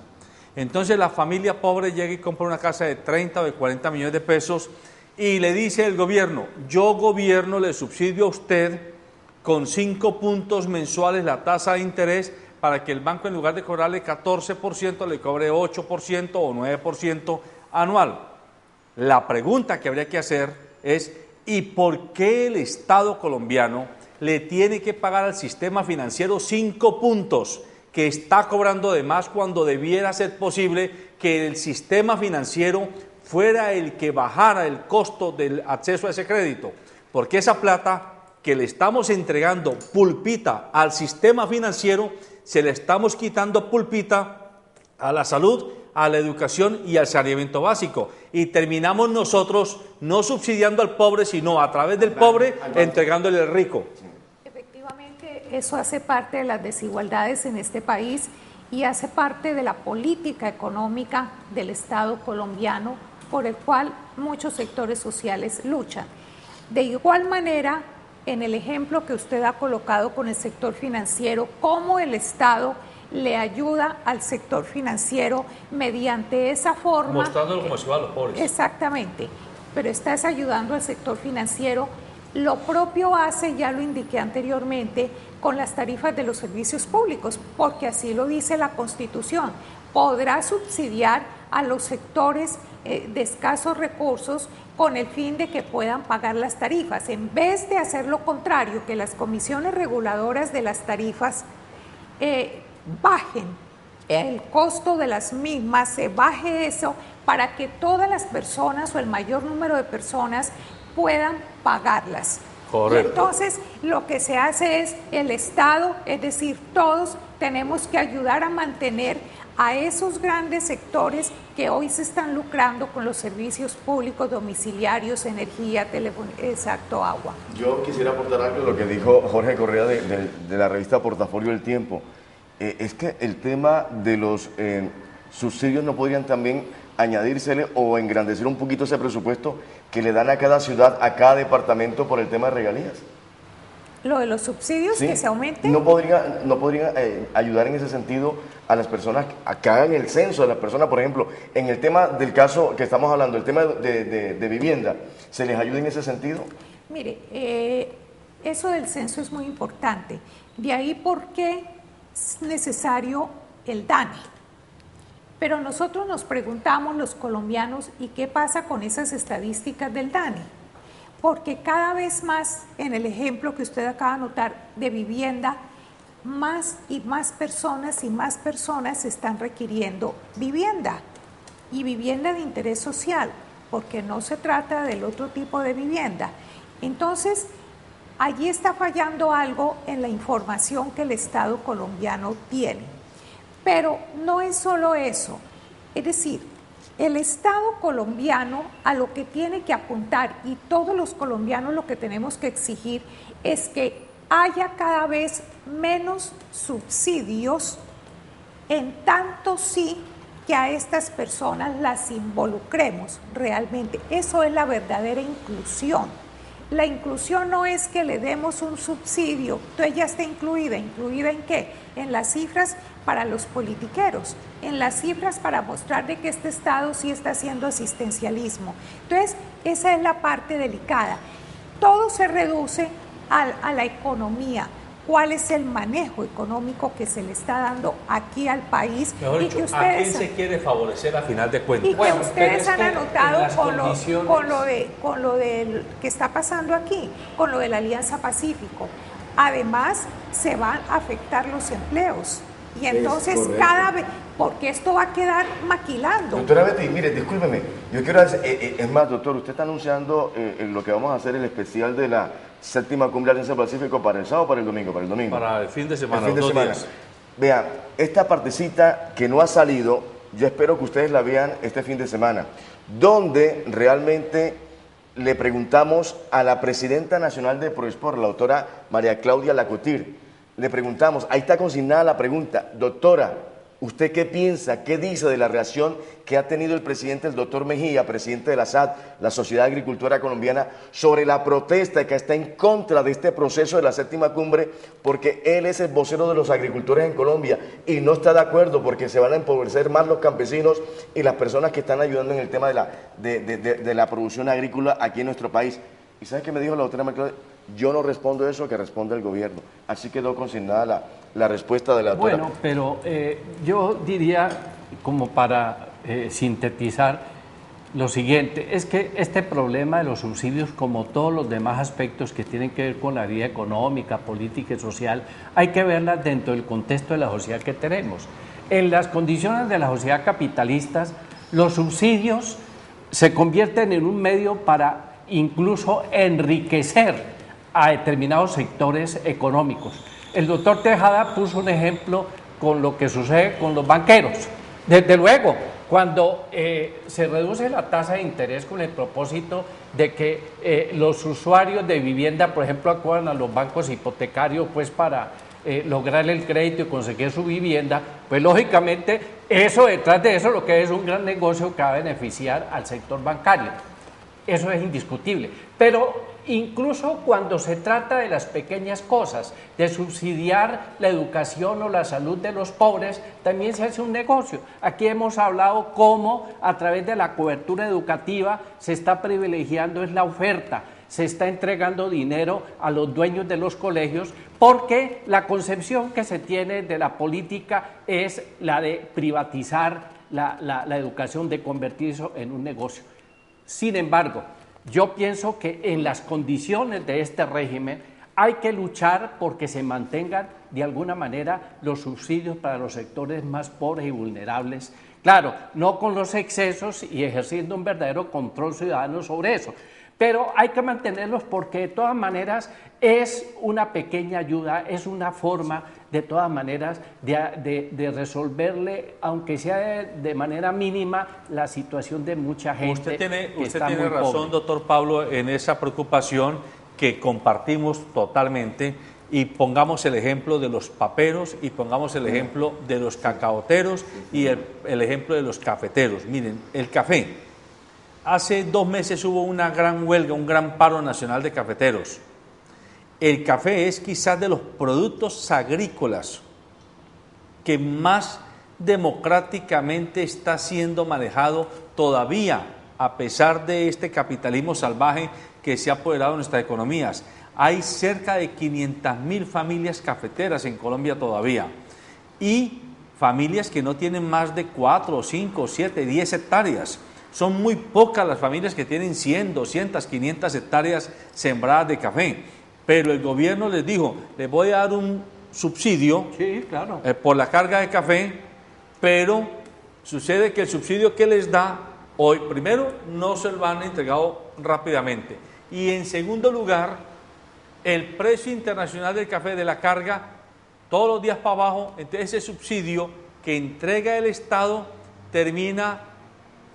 Entonces la familia pobre llega y compra una casa de 30 o de 40 millones de pesos y le dice el gobierno, yo gobierno le subsidio a usted con 5 puntos mensuales la tasa de interés para que el banco en lugar de cobrarle 14% le cobre 8% o 9% anual. La pregunta que habría que hacer es, ¿y por qué el Estado colombiano le tiene que pagar al sistema financiero 5 puntos que está cobrando de más cuando debiera ser posible que el sistema financiero fuera el que bajara el costo del acceso a ese crédito? Porque esa plata que le estamos entregando pulpita al sistema financiero, se le estamos quitando pulpita a la salud, a la educación y al saneamiento básico. Y terminamos nosotros no subsidiando al pobre, sino a través del pobre entregándole al rico. Efectivamente, eso hace parte de las desigualdades en este país y hace parte de la política económica del Estado colombiano, por el cual muchos sectores sociales luchan. De igual manera, en el ejemplo que usted ha colocado con el sector financiero, cómo el Estado le ayuda al sector financiero mediante esa forma. Mostrándolo como si fuera a los pobres. Exactamente, pero estás ayudando al sector financiero. Lo propio hace, ya lo indiqué anteriormente, con las tarifas de los servicios públicos, porque así lo dice la Constitución. Podrá subsidiar a los sectores de escasos recursos con el fin de que puedan pagar las tarifas, en vez de hacer lo contrario, que las comisiones reguladoras de las tarifas bajen el costo de las mismas, se baje eso para que todas las personas o el mayor número de personas puedan pagarlas. Correcto. Y entonces lo que se hace es el Estado, es decir, todos tenemos que ayudar a mantener a esos grandes sectores que hoy se están lucrando con los servicios públicos domiciliarios, energía, teléfono, exacto, agua. Yo quisiera aportar algo a lo que dijo Jorge Correa de la revista Portafolio del Tiempo. Es que el tema de los subsidios no podrían también añadírsele o engrandecer un poquito ese presupuesto que le dan a cada ciudad, a cada departamento por el tema de regalías. Lo de los subsidios, ¿sí? Que se aumenten. ¿No podrían ayudar en ese sentido a las personas a que hagan el censo de las personas? Por ejemplo, en el tema del caso que estamos hablando, el tema de vivienda, ¿se les ayuda en ese sentido? Mire, eso del censo es muy importante. De ahí por qué es necesario el DANE. Pero nosotros nos preguntamos, los colombianos, ¿y qué pasa con esas estadísticas del DANE? Porque cada vez más, en el ejemplo que usted acaba de notar de vivienda, más y más personas están requiriendo vivienda, y vivienda de interés social, porque no se trata del otro tipo de vivienda. Entonces, allí está fallando algo en la información que el Estado colombiano tiene. Pero no es solo eso, es decir, el Estado colombiano a lo que tiene que apuntar, y todos los colombianos lo que tenemos que exigir, es que haya cada vez menos subsidios, en tanto sí que a estas personas las involucremos realmente. Eso es la verdadera inclusión. La inclusión no es que le demos un subsidio, entonces ya está incluida. ¿Incluida en qué? En las cifras para los politiqueros, en las cifras para mostrar de que este Estado sí está haciendo asistencialismo. Entonces, esa es la parte delicada. Todo se reduce a la economía. ¿Cuál es el manejo económico que se le está dando aquí al país? Mejor dicho, ¿a quién se quiere favorecer a final de cuentas? Y que ustedes han anotado con lo de que está pasando aquí, con lo de la Alianza Pacífico. Además, se van a afectar los empleos. Y entonces cada vez, porque esto va a quedar maquilando. Doctora Betty, mire, discúlpeme, yo quiero hacer, es más, doctor, usted está anunciando lo que vamos a hacer, el especial de la 7ª Cumbre Alianza Pacífico para el sábado o para el domingo, para el domingo. Para el fin de semana, el fin de semana. días. Vean, esta partecita que no ha salido, yo espero que ustedes la vean este fin de semana, donde realmente le preguntamos a la presidenta nacional de Proesport, la doctora María Claudia Lacotir, le preguntamos, ahí está consignada la pregunta, doctora, ¿usted qué piensa, qué dice de la reacción que ha tenido el presidente, el doctor Mejía, presidente de la SAT, la Sociedad Agricultora Colombiana, sobre la protesta que está en contra de este proceso de la 7ª cumbre, porque él es el vocero de los agricultores en Colombia y no está de acuerdo porque se van a empobrecer más los campesinos y las personas que están ayudando en el tema de la producción agrícola aquí en nuestro país? ¿Y sabe qué me dijo la doctora María Claudia? Yo no respondo eso, que responde el gobierno. Así quedó consignada la respuesta de la doctora. Bueno, pero yo diría, como para sintetizar, lo siguiente, es que este problema de los subsidios, como todos los demás aspectos que tienen que ver con la vida económica, política y social, hay que verlas dentro del contexto de la sociedad que tenemos. En las condiciones de la sociedad capitalista, los subsidios se convierten en un medio para incluso enriquecer a determinados sectores económicos. El doctor Tejada puso un ejemplo con lo que sucede con los banqueros. Desde luego, cuando se reduce la tasa de interés con el propósito de que los usuarios de vivienda, por ejemplo, acudan a los bancos hipotecarios pues para lograr el crédito y conseguir su vivienda, pues lógicamente eso, detrás de eso, lo que es un gran negocio que va a beneficiar al sector bancario. Eso es indiscutible. Pero incluso cuando se trata de las pequeñas cosas, de subsidiar la educación o la salud de los pobres, también se hace un negocio. Aquí hemos hablado cómo a través de la cobertura educativa se está privilegiando es la oferta, se está entregando dinero a los dueños de los colegios, porque la concepción que se tiene de la política es la de privatizar la educación, de convertirse en un negocio. Sin embargo, yo pienso que en las condiciones de este régimen hay que luchar porque se mantengan de alguna manera los subsidios para los sectores más pobres y vulnerables. Claro, no con los excesos y ejerciendo un verdadero control ciudadano sobre eso, pero hay que mantenerlos porque de todas maneras es una pequeña ayuda, es una forma de todas maneras de resolverle, aunque sea de manera mínima, la situación de mucha gente. Usted tiene razón, doctor Pablo, en esa preocupación que compartimos totalmente, y pongamos el ejemplo de los paperos y pongamos el ejemplo de los cacaoteros y el ejemplo de los cafeteros. Miren, el café. Hace 2 meses hubo una gran huelga, un gran paro nacional de cafeteros. El café es quizás de los productos agrícolas que más democráticamente está siendo manejado todavía, a pesar de este capitalismo salvaje que se ha apoderado de nuestras economías. Hay cerca de 500.000 familias cafeteras en Colombia todavía, y familias que no tienen más de 4, 5, 7, 10 hectáreas. Son muy pocas las familias que tienen 100, 200, 500 hectáreas sembradas de café. Pero el gobierno les dijo, les voy a dar un subsidio, sí, claro, por la carga de café, pero sucede que el subsidio que les da hoy, primero, no se lo han entregado rápidamente, y en segundo lugar, el precio internacional del café de la carga, todos los días para abajo. Entonces ese subsidio que entrega el Estado termina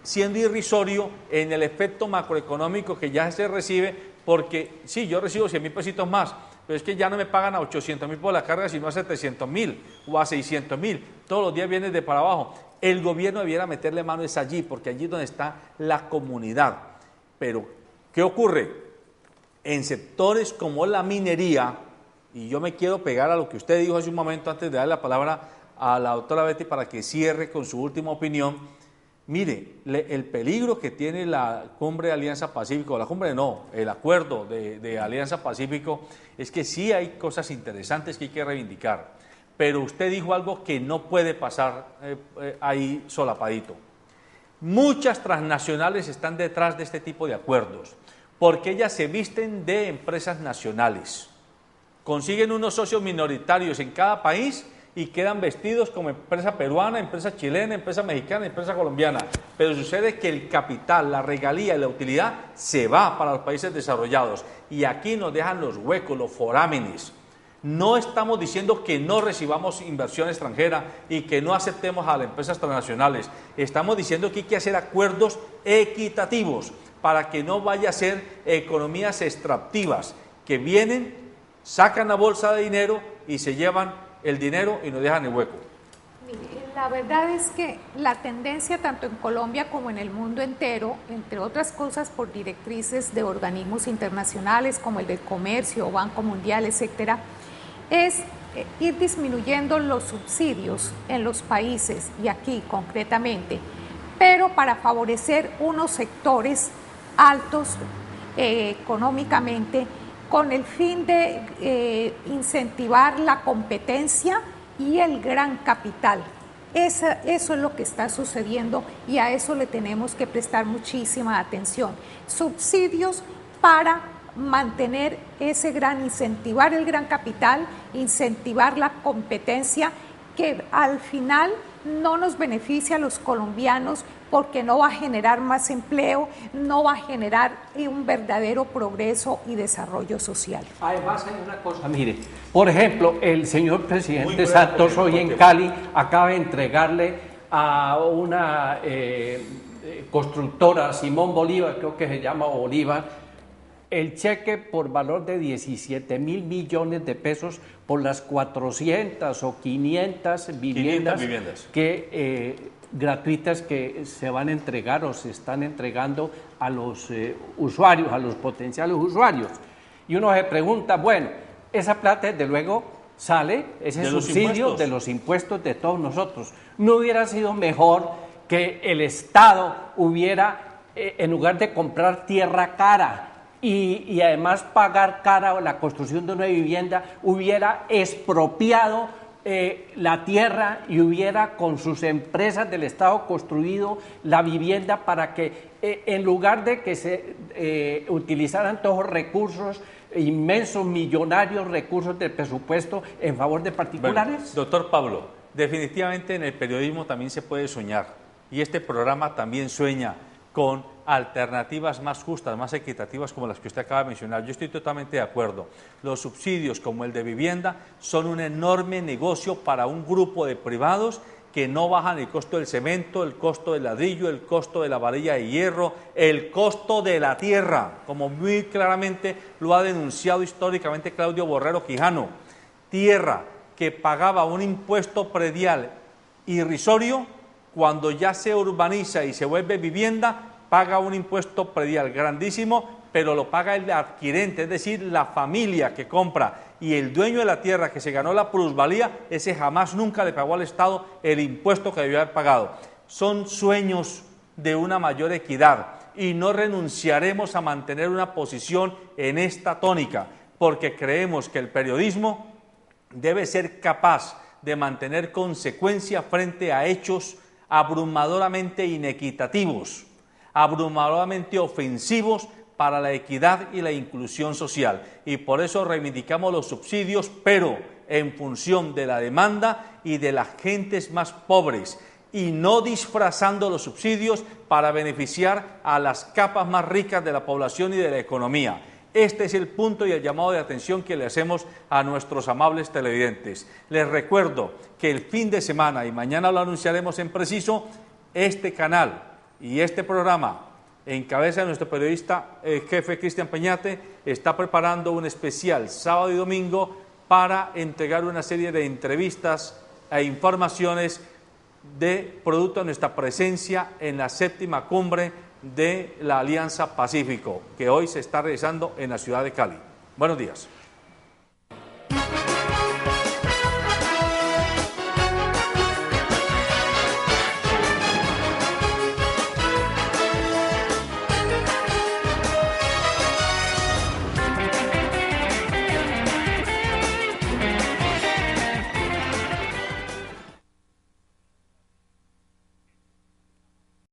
siendo irrisorio en el efecto macroeconómico que ya se recibe. Porque sí, yo recibo 100.000 pesitos más, pero es que ya no me pagan a 800.000 por la carga, sino a 700.000 o a 600.000. Todos los días vienen de para abajo. El gobierno debiera meterle mano es allí, porque allí es donde está la comunidad. Pero, ¿qué ocurre? En sectores como la minería, y yo me quiero pegar a lo que usted dijo hace un momento antes de darle la palabra a la doctora Betty para que cierre con su última opinión. Mire, el peligro que tiene la cumbre de Alianza Pacífico, la cumbre no, el acuerdo de Alianza Pacífico, es que sí hay cosas interesantes que hay que reivindicar, pero usted dijo algo que no puede pasar ahí solapadito. Muchas transnacionales están detrás de este tipo de acuerdos, porque ellas se visten de empresas nacionales, consiguen unos socios minoritarios en cada país y quedan vestidos como empresa peruana, empresa chilena, empresa mexicana, empresa colombiana. Pero sucede que el capital, la regalía y la utilidad se va para los países desarrollados y aquí nos dejan los huecos, los forámenes. No estamos diciendo que no recibamos inversión extranjera y que no aceptemos a las empresas transnacionales. Estamos diciendo que hay que hacer acuerdos equitativos para que no vaya a ser economías extractivas que vienen, sacan la bolsa de dinero y se llevan el dinero y nos dejan el hueco. La verdad es que la tendencia tanto en Colombia como en el mundo entero, entre otras cosas por directrices de organismos internacionales como el del Comercio, Banco Mundial, etcétera, es ir disminuyendo los subsidios en los países y aquí concretamente, pero para favorecer unos sectores altos económicamente con el fin de incentivar la competencia y el gran capital. Eso es lo que está sucediendo y a eso le tenemos que prestar muchísima atención. Subsidios para mantener ese incentivar el gran capital, incentivar la competencia que al final no nos beneficia a los colombianos porque no va a generar más empleo, no va a generar un verdadero progreso y desarrollo social. Además hay una cosa, mire, por ejemplo, el señor presidente Santos hoy en Cali acaba de entregarle a una constructora, Simón Bolívar, creo que se llama Bolívar, el cheque por valor de 17.000 millones de pesos por las 400 o 500 viviendas que gratuitas que se van a entregar o se están entregando a los usuarios, a los potenciales usuarios. Y uno se pregunta, bueno, esa plata desde luego sale, ese subsidio de los impuestos de todos nosotros. ¿No hubiera sido mejor que el Estado hubiera, en lugar de comprar tierra cara, y además pagar cara la construcción de una vivienda, hubiera expropiado la tierra y hubiera con sus empresas del Estado construido la vivienda para que en lugar de que se utilizaran todos los recursos, inmensos, millonarios recursos del presupuesto en favor de particulares? Bueno, doctor Pablo, definitivamente en el periodismo también se puede soñar y este programa también sueña con alternativas más justas, más equitativas como las que usted acaba de mencionar. Yo estoy totalmente de acuerdo. Los subsidios como el de vivienda son un enorme negocio para un grupo de privados que no bajan el costo del cemento, el costo del ladrillo, el costo de la varilla de hierro, el costo de la tierra, como muy claramente lo ha denunciado históricamente Claudio Borrero Quijano. Tierra que pagaba un impuesto predial irrisorio, cuando ya se urbaniza y se vuelve vivienda, paga un impuesto predial grandísimo, pero lo paga el adquirente, es decir, la familia que compra, y el dueño de la tierra que se ganó la plusvalía, ese jamás nunca le pagó al Estado el impuesto que debió haber pagado. Son sueños de una mayor equidad y no renunciaremos a mantener una posición en esta tónica, porque creemos que el periodismo debe ser capaz de mantener consecuencia frente a hechos abrumadoramente inequitativos, abrumadoramente ofensivos para la equidad y la inclusión social. Y por eso reivindicamos los subsidios, pero en función de la demanda y de las gentes más pobres, y no disfrazando los subsidios para beneficiar a las capas más ricas de la población y de la economía. Este es el punto y el llamado de atención que le hacemos a nuestros amables televidentes. Les recuerdo que el fin de semana, y mañana lo anunciaremos en preciso, este canal y este programa, en cabeza de nuestro periodista jefe Cristian Peñate, está preparando un especial sábado y domingo para entregar una serie de entrevistas e informaciones de producto de nuestra presencia en la 7ª cumbre de la Alianza Pacífico, que hoy se está realizando en la ciudad de Cali. Buenos días.